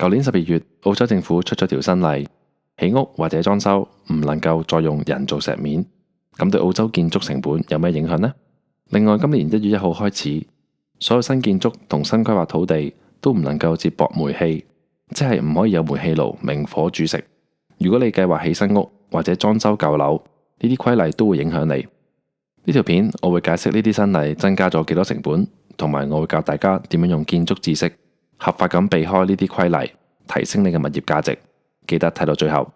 舊年12月，澳洲政府出咗條新例，起屋或者裝修唔能夠再用人造石面。咁對澳洲建築成本有咩影響呢？另外，今年1月1號開始，所有新建築同新規劃土地都唔能夠接駁煤氣，即係唔可以有煤氣爐明火煮食。如果你計劃起新屋或者裝修舊樓，呢啲規例都會影響你。呢條片我會解釋呢啲新例增加咗幾多成本，同埋我會教大家點樣用建築知識合法咁避開呢啲規例，提升你嘅物業價值。記得睇到最後。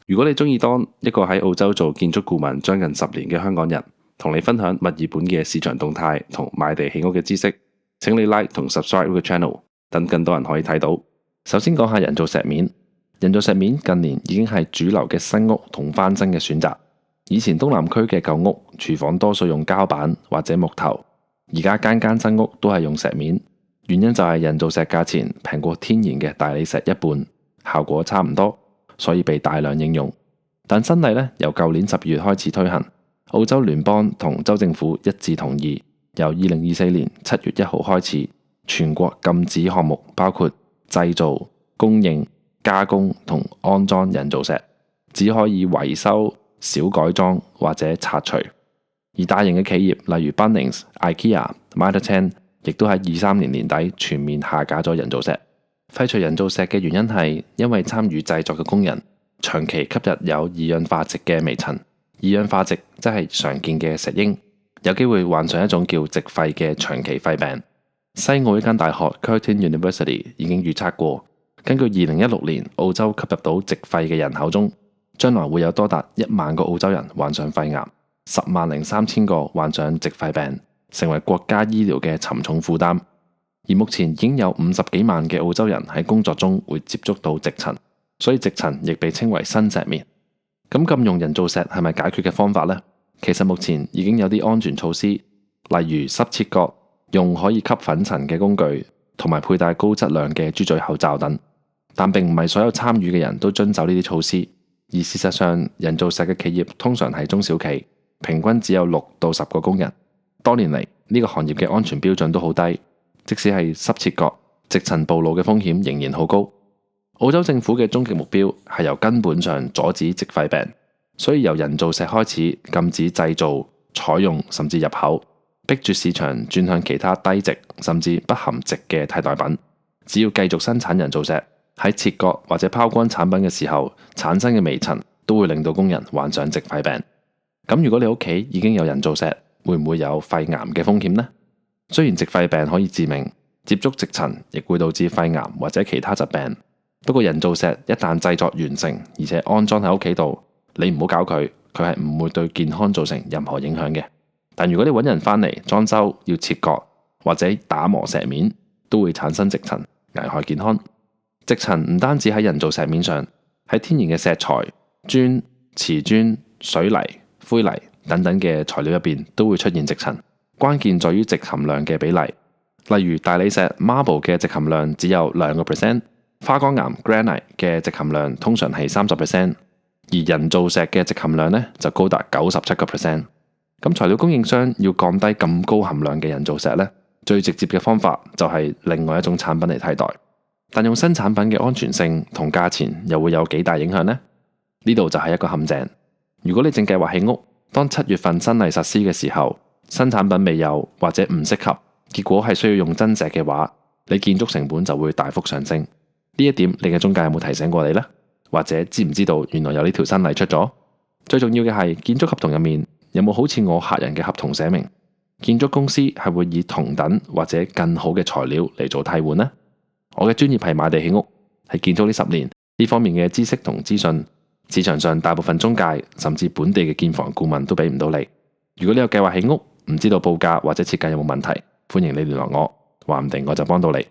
如果你中意當一個喺澳洲做建築顧問將近10年嘅香港人，同你分享墨爾本嘅市場動態同買地起屋嘅知識，請你 like 同 subscribe 呢個 channel， 等更多人可以睇到。首先講下人造石面。人造石面近年已經係主流嘅新屋同翻新嘅選擇。以前東南區嘅舊屋廚房多數用膠板或者木頭，而家間間新屋都係用石面，原因就係人造石價錢平過天然嘅大理石一半，效果差唔多，所以被大量應用。但新例呢，由舊年12月開始推行，澳洲聯邦同州政府一致同意，由2024年7月1號開始，全國禁止項目包括製造、供應、加工同安裝人造石，只可以維修、小改裝或者拆除。而大型嘅企業例如 Bunnings、IKEA、Mitre 10亦都喺23年年底全面下架咗人造石。廢除人造石嘅原因係因為參與製作嘅工人長期吸入有二氧化矽嘅微塵，二氧化矽即係常見嘅石英，有機會患上一種叫矽肺嘅長期肺病。西澳一間大學 Curtin University 已經預測過，根據2016年澳洲吸入到矽肺嘅人口中，將來會有多達1萬個澳洲人患上肺癌，103000個患上矽肺病，成為國家醫療嘅沉重負擔。而目前已經有50幾萬嘅澳洲人喺工作中會接觸到矽塵，所以矽塵亦被稱為新石面。咁禁用人造石係咪解決嘅方法呢？其實目前已經有啲安全措施，例如濕切割、用可以吸粉塵嘅工具，同埋佩戴高質量嘅豬嘴口罩等。但並唔係所有參與嘅人都遵守呢啲措施。而事實上，人造石嘅企業通常係中小企，平均只有6到10個工人。多年嚟，呢個行業嘅安全標準都好低，即使係濕切割，矽塵暴露嘅風險仍然好高。澳洲政府嘅終極目標係由根本上阻止矽肺病，所以由人造石開始禁止製造、採用甚至入口，逼住市場轉向其他低矽甚至不含矽嘅替代品。只要繼續生產人造石，喺切割或者拋光產品嘅時候產生嘅微塵都會令到工人患上矽肺病。咁如果你屋企已經有人造石，會唔會有肺癌嘅風險呢？雖然矽肺病可以致命，接觸矽塵亦會導致肺癌或者其他疾病。不過人造石一旦製作完成，而且安裝喺屋企度，你唔好搞佢，佢係唔會對健康造成任何影響嘅。但如果你揾人返嚟裝修要切割或者打磨石面，都會產生矽塵，危害健康。矽塵唔單止喺人造石面上，喺天然嘅石材、磚、瓷磚、水泥、灰泥等等嘅材料入邊都會出現矽塵。關鍵在於矽含量嘅比例，例如大理石 marble 嘅矽含量只有2%，花崗岩 granite 嘅矽含量通常係30%，而人造石嘅矽含量呢就高達97%。咁材料供應商要降低咁高含量嘅人造石呢，最直接嘅方法就係另外一種產品嚟替代。但用新產品嘅安全性同價錢又會有幾大影響呢？呢度就係一個陷阱。如果你正計劃起屋，當7月份新例實施嘅時候，新產品未有或者唔適合，結果係需要用真石嘅話，你建築成本就會大幅上升。呢一點你嘅中介有冇提醒過你呢？或者知唔知道原來有呢條新例出咗？最重要嘅係建築合同入面有冇好似我客人嘅合同寫明，建築公司係會以同等或者更好嘅材料嚟做替換呢？我嘅專業係買地起屋，係建築呢10年，呢方面嘅知識同資訊，市場上大部分中介甚至本地嘅建房顧問都俾唔到你。如果你有計劃起屋，唔知道報價或者設計有冇問題，歡迎你聯絡我，話唔定我就幫到你。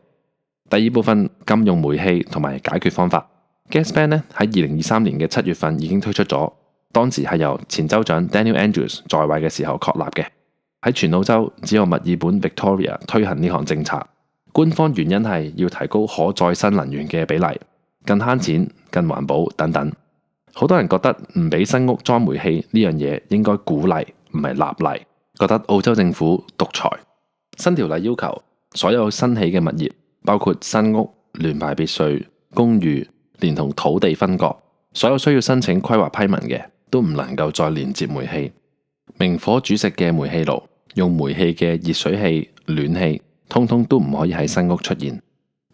第二部分，禁用煤氣同埋解決方法。Gas ban 呢喺2023年嘅7月份已經推出咗，當時係由前州長 Daniel Andrews 在位嘅時候確立嘅。喺全澳洲只有墨爾本 Victoria 推行呢項政策。官方原因係要提高可再生能源嘅比例，更慳錢、更環保等等。好多人覺得唔俾新屋裝煤氣呢樣嘢應該鼓勵，唔係立例，覺得澳洲政府獨裁。新條例要求所有新起嘅物業，包括新屋、聯排別墅、公寓連同土地分割，所有需要申請規劃批文嘅都唔能夠再連接煤氣。明火煮食嘅煤氣爐、用煤氣嘅熱水器、暖氣，通通都唔可以喺新屋出現。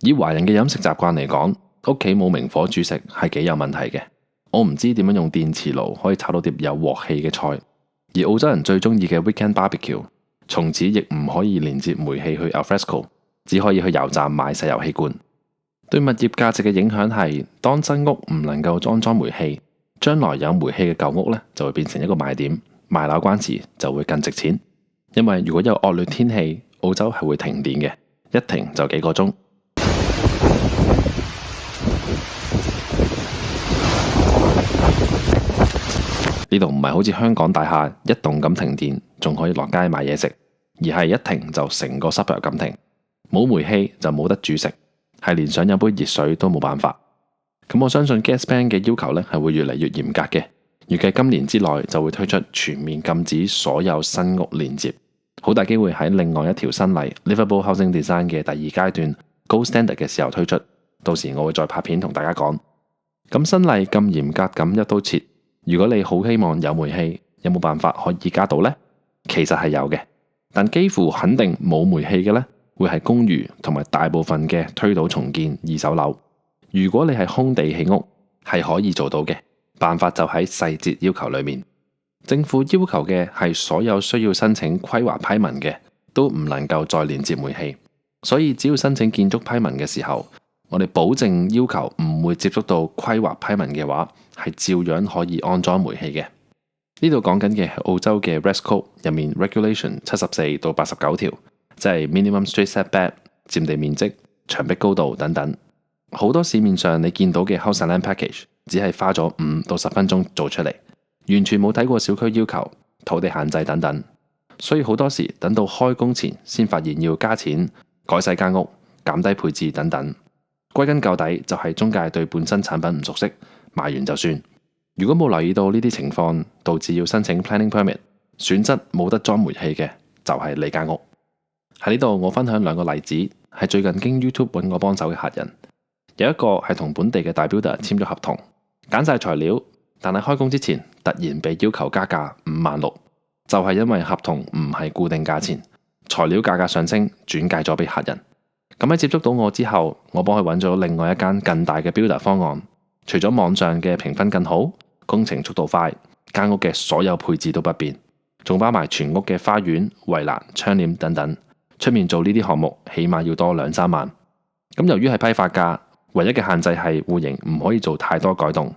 以華人嘅飲食習慣嚟講，屋企冇明火煮食係幾有問題嘅。我唔知點樣用電磁爐可以炒到碟有鑊氣嘅菜。而澳洲人最中意嘅 weekend barbecue， 從此亦唔可以連接煤氣去 alfresco， 只可以去油站買石油氣罐。對物業價值嘅影響係，當新屋唔能夠安裝煤氣，將來有煤氣嘅舊屋呢就會變成一個賣點，賣樓關時就會更值錢。因為如果有惡劣天氣，澳洲係會停電嘅，一停就幾個鐘。呢度唔係好似香港大廈一棟咁停電，仲可以落街買嘢食，而係一停就成個 suburb 咁停，冇煤氣就冇得煮食，係連想飲杯熱水都冇辦法。咁我相信 gas ban 嘅要求呢係會越嚟越嚴格嘅，預計今年之內就會推出全面禁止所有新屋連接，好大機會喺另外一條新例 Livable Housing Design 嘅第二階段 Gold Standard 嘅時候推出，到時我會再拍片同大家講。咁新例咁嚴格咁一刀切，如果你好希望有煤氣，有冇辦法可以加到呢？其實係有嘅，但幾乎肯定冇煤氣嘅呢，會係公寓同埋大部分嘅推倒重建二手樓。如果你係空地起屋，係可以做到嘅，辦法就喺細節要求裏面。政府要求嘅係所有需要申請規劃批文嘅都唔能夠再連接煤氣，所以只要申請建築批文嘅時候，我哋保證要求唔會接觸到規劃批文嘅話，係照樣可以安裝煤氣嘅。呢度講緊嘅係澳洲嘅 Regs Code 入面 Regulation 74到89條，即係 Minimum Street Setback、佔地面積、牆壁高度等等。好多市面上你見到嘅 House and Land Package 只係花咗5到10分鐘做出嚟，完全冇睇過小區要求、土地限制等等。所以好多時等到開工前先發現要加錢、改細間屋、減低配置等等。歸根究底就係中介對本身產品唔熟悉，賣完就算。如果冇留意到呢啲情況，導致要申請 planning permit， 損失冇得裝煤氣嘅就係你間屋。喺呢度我分享2個例子，係最近經 YouTube 揾我幫手嘅客人。有一個係同本地嘅大 builder 簽咗合同，揀晒材料，但係開工之前突然被要求加價56000，就係因為合同唔係固定價錢，材料價格上升，轉介咗俾客人。咁喺接觸到我之後，我幫佢揾咗另外一間更大嘅 builder 方案，除咗網上嘅評分更好，工程速度快，間屋嘅所有配置都不變，仲包埋全屋嘅花園、圍欄、窗簾等等。出面做呢啲項目起碼要多2-3萬。咁由於係批發價，唯一嘅限制係戶型唔可以做太多改動。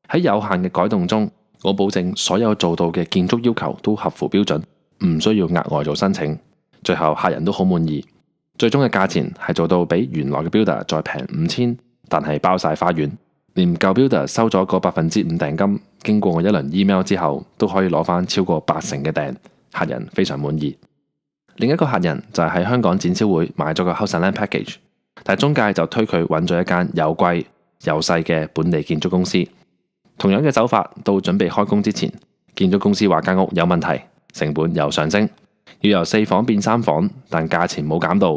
喺有限嘅改動中，我保證所有做到嘅建築要求都合乎標準，唔需要額外做申請。最後客人都好滿意。最終嘅價錢係做到比原來嘅 builder 再平5000，但係包晒花園，連舊 builder 收咗個5%訂金，經過我一輪 email 之後，都可以攞翻超過80%嘅訂，客人非常滿意。另一個客人就係喺香港展銷會買咗個 House and Land Package， 但係中介就推佢揾咗一間又貴又細嘅本地建築公司。同樣嘅手法，到準備開工之前，建築公司話間屋有問題，成本又上升，要由4房變3房，但價錢冇減到，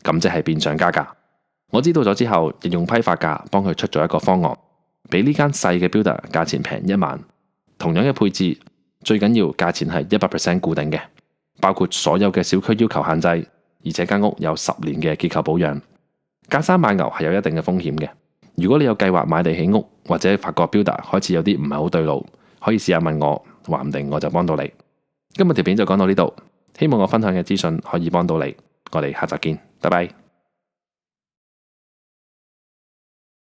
咁即係變相加價。我知道咗之後，亦用批發價幫佢出咗一個方案，比呢間細嘅 builder 價錢平1萬，同樣嘅配置，最緊要價錢係100% 固定嘅，包括所有嘅小區要求限制，而且間屋有10年嘅結構保養。隔山買牛係有一定嘅風險嘅。如果你有計劃買地起屋，或者發覺 builder 開始有啲唔係好對路，可以試下問我，話唔定我就幫到你。今日條片就講到呢度，希望我分享嘅資訊可以幫到你。我哋下集見，拜拜。